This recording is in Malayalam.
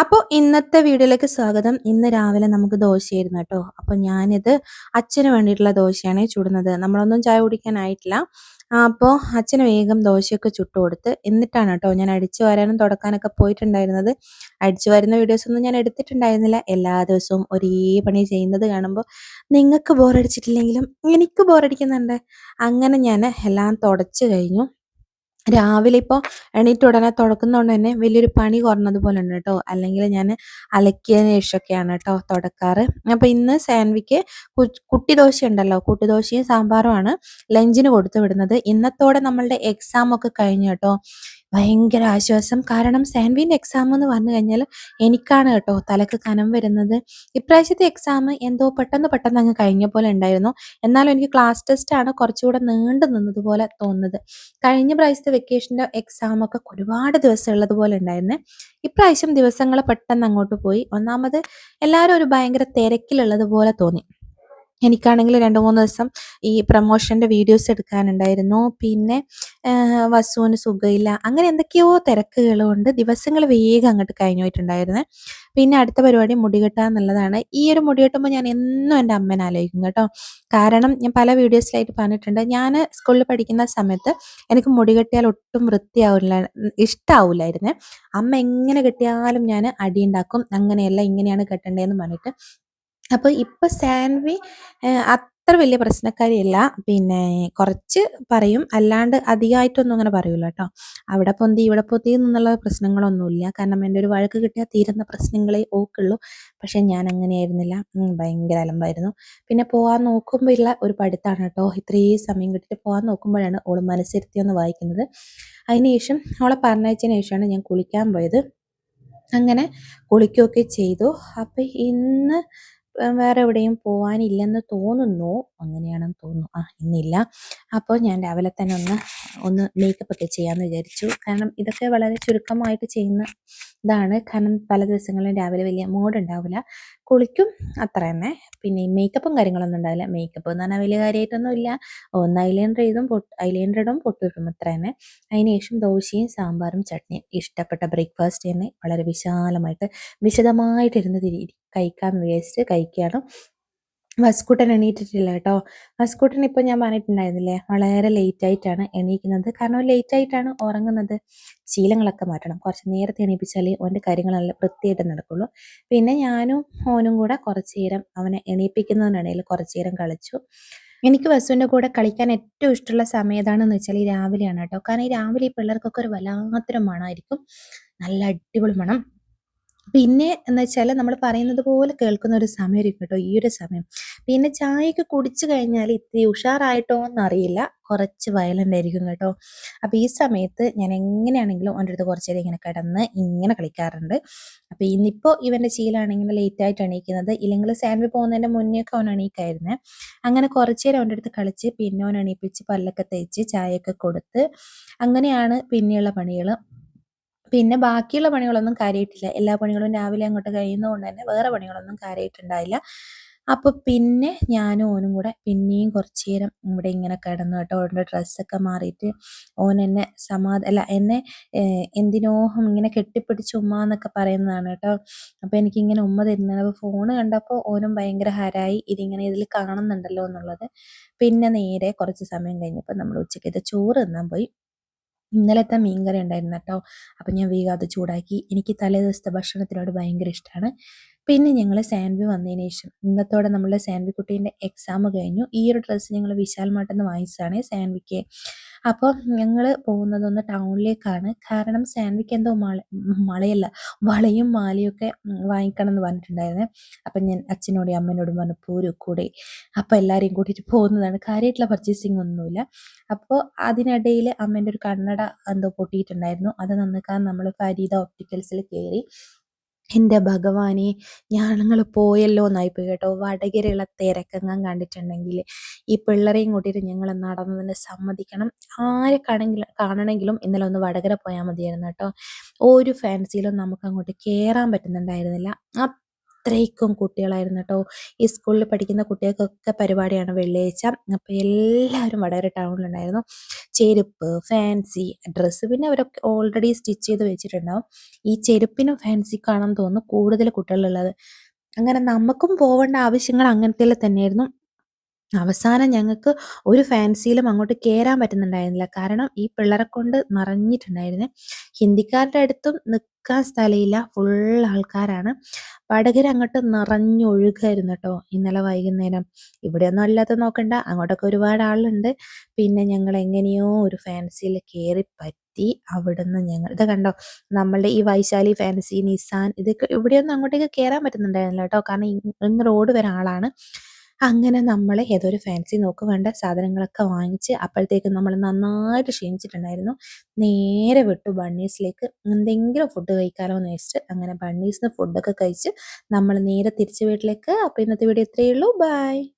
അപ്പോൾ ഇന്നത്തെ വീഡിയോയിലേക്ക് സ്വാഗതം. ഇന്ന് രാവിലെ നമുക്ക് ദോശയായിരുന്നു കേട്ടോ. അപ്പോൾ ഞാനിത് അച്ഛന് വേണ്ടിയിട്ടുള്ള ദോശയാണ് ചുടുന്നത്. നമ്മളൊന്നും ചായ കുടിക്കാനായിട്ടില്ല. അപ്പോൾ അച്ഛന് വേഗം ദോശയൊക്കെ ചുട്ട് കൊടുത്ത് എന്നിട്ടാണ് കേട്ടോ ഞാൻ അടിച്ചു വാരാനും തുടക്കാനൊക്കെ പോയിട്ടുണ്ടായിരുന്നത്. അടിച്ചു വാരുന്ന വീഡിയോസൊന്നും ഞാൻ എടുത്തിട്ടുണ്ടായിരുന്നില്ല. എല്ലാ ദിവസവും ഒരേ പണി ചെയ്യുന്നത് കാണുമ്പോൾ നിങ്ങൾക്ക് ബോറടിച്ചിട്ടില്ലെങ്കിലും എനിക്ക് ബോറടിക്കുന്നുണ്ട്. അങ്ങനെ ഞാൻ എല്ലാം തുടച്ച് കഴിഞ്ഞു. രാവിലെ ഇപ്പോൾ എണീറ്റ ഉടനെ തുടക്കുന്നതുകൊണ്ട് തന്നെ വലിയൊരു പണി കുറഞ്ഞതുപോലെ ഉണ്ട് കേട്ടോ. അല്ലെങ്കിൽ ഞാൻ അലക്കിയതിന് ശേഷമൊക്കെയാണ് കേട്ടോ തുടക്കാറ്. അപ്പോൾ ഇന്ന് സാൻവിക്ക് കുട്ടി ദോശ ഉണ്ടല്ലോ, കുട്ടി ദോശയും സാമ്പാറുമാണ് ലഞ്ചിന് കൊടുത്തു വിടുന്നത്. ഇന്നത്തോടെ നമ്മളുടെ എക്സാം ഒക്കെ കഴിഞ്ഞു കേട്ടോ. ഭയങ്കര ആശ്വാസം. കാരണം സാൻവിൻ്റെ എക്സാം എന്ന് പറഞ്ഞു കഴിഞ്ഞാൽ എനിക്കാണ് കേട്ടോ തലക്ക് കനം വരുന്നത്. ഇപ്രാവശ്യത്തെ എക്സാം എന്തോ പെട്ടെന്ന് അങ്ങ് കഴിഞ്ഞ പോലെ ഉണ്ടായിരുന്നു. എന്നാലും എനിക്ക് ക്ലാസ് ടെസ്റ്റാണ് കുറച്ചുകൂടെ നീണ്ടു നിന്നതുപോലെ തോന്നുന്നത്. കഴിഞ്ഞ പ്രാവശ്യത്തെ വെക്കേഷൻ്റെ എക്സാമൊക്കെ ഒരുപാട് ദിവസം ഉള്ളതുപോലെ ഉണ്ടായിരുന്നേ. ഇപ്രാവശ്യം ദിവസങ്ങൾ പെട്ടെന്ന് അങ്ങോട്ട് പോയി. ഒന്നാമത് എല്ലാവരും ഒരു ഭയങ്കര തിരക്കിലുള്ളതുപോലെ തോന്നി. എനിക്കാണെങ്കിൽ 2-3 ദിവസം ഈ പ്രമോഷൻ്റെ വീഡിയോസ് എടുക്കാനുണ്ടായിരുന്നു. പിന്നെ വസുവിന് സുഖമില്ല. അങ്ങനെ എന്തൊക്കെയോ തിരക്കുകൾ കൊണ്ട് ദിവസങ്ങൾ വേഗം അങ്ങോട്ട് കഴിഞ്ഞു പോയിട്ടുണ്ടായിരുന്നേ. പിന്നെ അടുത്ത പരിപാടി മുടികെട്ടുക എന്നുള്ളതാണ്. ഈ ഒരു മുടികെട്ടുമ്പോൾ ഞാൻ എന്നും എൻ്റെ അമ്മേനെ ആലോചിക്കും കേട്ടോ. കാരണം ഞാൻ പല വീഡിയോസിലായിട്ട് പറഞ്ഞിട്ടുണ്ട്, ഞാൻ സ്കൂളിൽ പഠിക്കുന്ന സമയത്ത് എനിക്ക് മുടി കെട്ടിയാൽ ഒട്ടും വൃത്തിയാവില്ല, ഇഷ്ടാവില്ലായിരുന്നേ. അമ്മ എങ്ങനെ കെട്ടിയാലും ഞാൻ അടിയുണ്ടാക്കും. അങ്ങനെയല്ല, ഇങ്ങനെയാണ് കെട്ടേണ്ടതെന്ന് പറഞ്ഞിട്ട്. അപ്പോൾ ഇപ്പോൾ സാൻവി അത്ര വലിയ പ്രശ്നക്കാരിയല്ല. പിന്നെ കുറച്ച് പറയും, അല്ലാണ്ട് അധികമായിട്ടൊന്നും അങ്ങനെ പറയൂല കേട്ടോ. അവിടെ പൊന്തി ഇവിടെ പൊന്തി എന്നുള്ള പ്രശ്നങ്ങളൊന്നുമില്ല. കാരണം എൻ്റെ ഒരു വഴക്ക് കിട്ടിയാൽ തീരുന്ന പ്രശ്നങ്ങളെ ഓക്കുള്ളൂ. പക്ഷേ ഞാൻ അങ്ങനെയായിരുന്നില്ല. ഭയങ്കര അലമ്പായിരുന്നു. പിന്നെ പോകാൻ നോക്കുമ്പോൾ ഉള്ള ഒരു പഠിത്തമാണ് കേട്ടോ. ഇത്രയും സമയം കിട്ടിയിട്ട് പോകാൻ നോക്കുമ്പോഴാണ് ഓൾ മനസ്സിരുത്തി ഒന്ന് വായിക്കുന്നത്. അതിന് ശേഷം അവളെ പറഞ്ഞയച്ചതിന് ശേഷമാണ് ഞാൻ കുളിക്കാൻ പോയത്. അങ്ങനെ കുളിക്കുകയൊക്കെ ചെയ്തു. അപ്പം ഇന്ന് വേറെ എവിടെയും പോകാനില്ലെന്ന് തോന്നുന്നു. അങ്ങനെയാണെന്ന് തോന്നുന്നു. ഇന്നില്ല. അപ്പോൾ ഞാൻ രാവിലെ തന്നെ ഒന്ന് മേക്കപ്പ് ഒക്കെ ചെയ്യാമെന്ന് വിചാരിച്ചു. കാരണം ഇതൊക്കെ വളരെ ചുരുക്കമായിട്ട് ചെയ്യുന്ന ഇതാണ്. കാരണം പല ദിവസങ്ങളിലും രാവിലെ വലിയ മൂഡുണ്ടാവില്ല. കുളിക്കും, അത്ര തന്നെ. പിന്നെ ഈ മേക്കപ്പും കാര്യങ്ങളൊന്നും ഉണ്ടാവില്ല. മേക്കപ്പ് എന്ന് പറഞ്ഞാൽ വലിയ കാര്യമായിട്ടൊന്നും ഇല്ല. ഒന്ന് ഐലൈനർ ഇടും, പൊട്ടിടും, അത്ര തന്നെ. അതിന് ശേഷം ദോശയും സാമ്പാറും ചട്നിയും ഇഷ്ടപ്പെട്ട ബ്രേക്ക്ഫാസ്റ്റ് തന്നെ വളരെ വിശദമായിട്ടിരുന്ന് കഴിക്കാമെന്ന് വിചാരിച്ച് കഴിക്കുകയാണ്. വസ്കുട്ടൻ എണീറ്റിട്ടില്ല കേട്ടോ. വസ്കുട്ടൻ ഇപ്പോൾ ഞാൻ പറഞ്ഞിട്ടുണ്ടായിരുന്നില്ലേ, വളരെ ലേറ്റായിട്ടാണ് എണീക്കുന്നത്. കാരണം ലേറ്റായിട്ടാണ് ഉറങ്ങുന്നത്. ശീലങ്ങളൊക്കെ മാറ്റണം. കുറച്ച് നേരത്തെ എണീപ്പിച്ചാലേ ഓൻ്റെ കാര്യങ്ങളെല്ലാം വൃത്തിയായിട്ട് നടക്കുള്ളൂ. പിന്നെ ഞാനും ഓനും കൂടെ കുറച്ച് നേരം അവനെ എണീപ്പിക്കുന്നതിനിടയിൽ കുറച്ച് നേരം കളിച്ചു. എനിക്ക് വസുവിൻ്റെ കൂടെ കളിക്കാൻ ഏറ്റവും ഇഷ്ടമുള്ള സമയം ഏതാണെന്ന് വെച്ചാൽ ഈ രാവിലെയാണ് കേട്ടോ. കാരണം ഈ രാവിലെ ഈ പിള്ളേർക്കൊക്കെ ഒരു വല്ലാത്തൊരു മണമായിരിക്കും. നല്ല അടിപൊളി മണം. പിന്നെ എന്ന് വെച്ചാൽ നമ്മൾ പറയുന്നത് പോലെ കേൾക്കുന്ന ഒരു സമയമായിരിക്കും കേട്ടോ ഈ ഒരു സമയം. പിന്നെ ചായയൊക്കെ കുടിച്ചു കഴിഞ്ഞാൽ ഇത്തിരി ഉഷാറായിട്ടോ എന്നറിയില്ല, കുറച്ച് വയലൻ്റ് ആയിരിക്കും കേട്ടോ. അപ്പോൾ ഈ സമയത്ത് ഞാൻ എങ്ങനെയാണെങ്കിലും അവൻ്റെ അടുത്ത് കുറച്ച് നേരം ഇങ്ങനെ കിടന്ന് ഇങ്ങനെ കളിക്കാറുണ്ട്. അപ്പോൾ ഇന്നിപ്പോൾ ഇവൻ്റെ ശീലമാണെങ്കിൽ ലേറ്റായിട്ട് എണീക്കുന്നത്. ഇല്ലെങ്കിൽ സാൻവി പോകുന്നതിൻ്റെ മുന്നേ ഒക്കെ അവൻ എണീക്കായിരുന്നേ. അങ്ങനെ കുറച്ച് നേരം അവൻ്റെ അടുത്ത് കളിച്ച് പിന്നെ അവൻ എണീപ്പിച്ച് പല്ലൊക്കെ തേച്ച് ചായയൊക്കെ കൊടുത്ത് അങ്ങനെയാണ് പിന്നെയുള്ള പണികൾ. പിന്നെ ബാക്കിയുള്ള പണികളൊന്നും കാര്യമായിട്ടില്ല. എല്ലാ പണികളും രാവിലെ അങ്ങോട്ട് കഴിയുന്നതുകൊണ്ട് തന്നെ വേറെ പണികളൊന്നും കാര്യമായിട്ടുണ്ടായില്ല. അപ്പോൾ പിന്നെ ഞാനും ഓനും കൂടെ പിന്നെയും കുറച്ച് നേരം ഇവിടെ ഇങ്ങനെ കിടന്നു കേട്ടോ. ഓൻ്റെ ഡ്രസ്സൊക്കെ മാറിയിട്ട് ഓൻ എന്നെ എന്നെ എന്തിനോ ഇങ്ങനെ കെട്ടിപ്പിടിച്ച് ഉമ്മ എന്നൊക്കെ പറയുന്നതാണ് കേട്ടോ. അപ്പോൾ എനിക്കിങ്ങനെ ഉമ്മ തരുന്നതാണ്. അപ്പോൾ ഫോണ് കണ്ടപ്പോൾ ഓനും ഭയങ്കര ഹരായി, ഇതിൽ കാണുന്നുണ്ടല്ലോ എന്നുള്ളത്. പിന്നെ നേരെ കുറച്ച് സമയം കഴിഞ്ഞപ്പോൾ നമ്മൾ ഉച്ചയ്ക്കത്തെ ചോറ് തിന്നാൻ പോയി. ഇന്നലത്തെ മീൻകറി ഉണ്ടായിരുന്നു കേട്ടോ. അപ്പം ഞാൻ വേഗം അത് ചൂടാക്കി. എനിക്ക് തലേ ദിവസത്തെ ഭക്ഷണത്തിനോട് ഭയങ്കര ഇഷ്ടമാണ്. പിന്നെ ഞങ്ങൾ സാൻവി വന്നതിന് ശേഷം ഇന്നത്തോടെ നമ്മളുടെ സാൻവി കുട്ടീൻ്റെ എക്സാം കഴിഞ്ഞു. ഈ ഒരു ഡ്രസ്സ് ഞങ്ങൾ വിശാൽ മാർട്ടിൽ നിന്ന് വാങ്ങിച്ചതാണ് സാൻവിക്ക്. അപ്പോൾ ഞങ്ങൾ പോകുന്നതൊന്ന് ടൗണിലേക്കാണ്. കാരണം സാൻവിക്ക് എന്തോ വളയും മാലയും ഒക്കെ വാങ്ങിക്കണം എന്ന് പറഞ്ഞിട്ടുണ്ടായിരുന്നേ. അപ്പം ഞാൻ അച്ഛനോടും അമ്മേനോടും പറഞ്ഞു പോരും കൂടെ. അപ്പോൾ എല്ലാവരെയും കൂട്ടിയിട്ട് പോകുന്നതാണ്. കാര്യമായിട്ടുള്ള പർച്ചേസിങ് ഒന്നുമില്ല. അപ്പോൾ അതിനിടയിൽ അമ്മേൻ്റെ ഒരു കണ്ണട എന്തോ പൊട്ടിയിട്ടുണ്ടായിരുന്നു. അത് നന്നാക്കാൻ നമ്മൾ ഫരീദ ഓപ്റ്റിക്കൽസിൽ കയറി. എൻ്റെ ഭഗവാനെ, ഞങ്ങൾ പോയല്ലോ എന്നായിപ്പോയി കേട്ടോ. വടകരയുള്ള തിരക്കെങ്ങാൻ കണ്ടിട്ടുണ്ടെങ്കിൽ ഈ പിള്ളേരെയും കൂട്ടിയിട്ട് ഞങ്ങൾ നടന്നതിന് സമ്മതിക്കണം. ആരെ കാണണമെങ്കിലും ഇന്നലെ ഒന്ന് വടകര പോയാൽ മതിയായിരുന്നു കേട്ടോ. ഒരു ഫാൻസിയിലും നമുക്ക് അങ്ങോട്ട് കയറാൻ പറ്റുന്നുണ്ടായിരുന്നില്ല. അത്രയ്ക്കും കുട്ടികളായിരുന്നു കേട്ടോ. ഈ സ്കൂളിൽ പഠിക്കുന്ന കുട്ടികൾക്കൊക്കെ പരിപാടിയാണ് വെള്ളിയാഴ്ച. അപ്പോൾ എല്ലാവരും വടകര ടൗണിലുണ്ടായിരുന്നു. ചെരുപ്പ്, ഫാൻസി ഡ്രസ്സ് പിന്നെ അവരൊക്കെ ഓൾറെഡി സ്റ്റിച്ച് ചെയ്ത് വെച്ചിട്ടുണ്ടാവും. ഈ ചെരുപ്പിനും ഫാൻസിക്കാണെന്ന് തോന്നുന്നു കൂടുതൽ കുട്ടികളുള്ളത്. അങ്ങനെ നമുക്കും പോവേണ്ട ആവശ്യങ്ങൾ അങ്ങനത്തേൽ തന്നെയായിരുന്നു. അവസാനം ഞങ്ങൾക്ക് ഒരു ഫാൻസിയിലും അങ്ങോട്ട് കേറാൻ പറ്റുന്നുണ്ടായിരുന്നില്ല. കാരണം ഈ പിള്ളേരെ കൊണ്ട് നിറഞ്ഞിട്ടുണ്ടായിരുന്നേ. ഹിന്ദിക്കാരുടെ അടുത്തും നിൽക്കാൻ സ്ഥലമില്ല. ഫുൾ ആൾക്കാരാണ്. വടകര അങ്ങോട്ട് നിറഞ്ഞൊഴുകായിരുന്നു കേട്ടോ ഇന്നലെ വൈകുന്നേരം. ഇവിടെയൊന്നും അല്ലാതെ നോക്കണ്ട, അങ്ങോട്ടൊക്കെ ഒരുപാട് ആളുണ്ട്. പിന്നെ ഞങ്ങൾ എങ്ങനെയോ ഒരു ഫാൻസിയിൽ കയറി പറ്റി. അവിടുന്ന് ഞങ്ങൾ ഇത് കണ്ടോ, നമ്മളുടെ ഈ വൈശാലി ഫാൻസി, നിസാൻ ഇതൊക്കെ ഇവിടെയൊന്നും അങ്ങോട്ടേക്ക് കയറാൻ പറ്റുന്നുണ്ടായിരുന്നില്ല കേട്ടോ. കാരണം ഇങ്ങ് റോഡ് വരെ ആളാണ്. അങ്ങനെ നമ്മൾ ഏതൊരു ഫാൻസി നോക്ക് വേണ്ട സാധനങ്ങളൊക്കെ വാങ്ങിച്ച് അപ്പോഴത്തേക്കും നമ്മൾ നന്നായിട്ട് ക്ഷീണിച്ചിട്ടുണ്ടായിരുന്നു. നേരെ വിട്ടു ബണ്ണീസിലേക്ക്. എന്തെങ്കിലും ഫുഡ് കഴിക്കാമല്ലോ എന്ന് വെച്ചിട്ട് അങ്ങനെ ബണ്ണീസിന്ന് ഫുഡൊക്കെ കഴിച്ച് നമ്മൾ നേരെ തിരിച്ച് വീട്ടിലേക്ക്. അപ്പോൾ ഇന്നത്തെ വീഡിയോ ഇത്രയേ ഉള്ളൂ. ബൈ.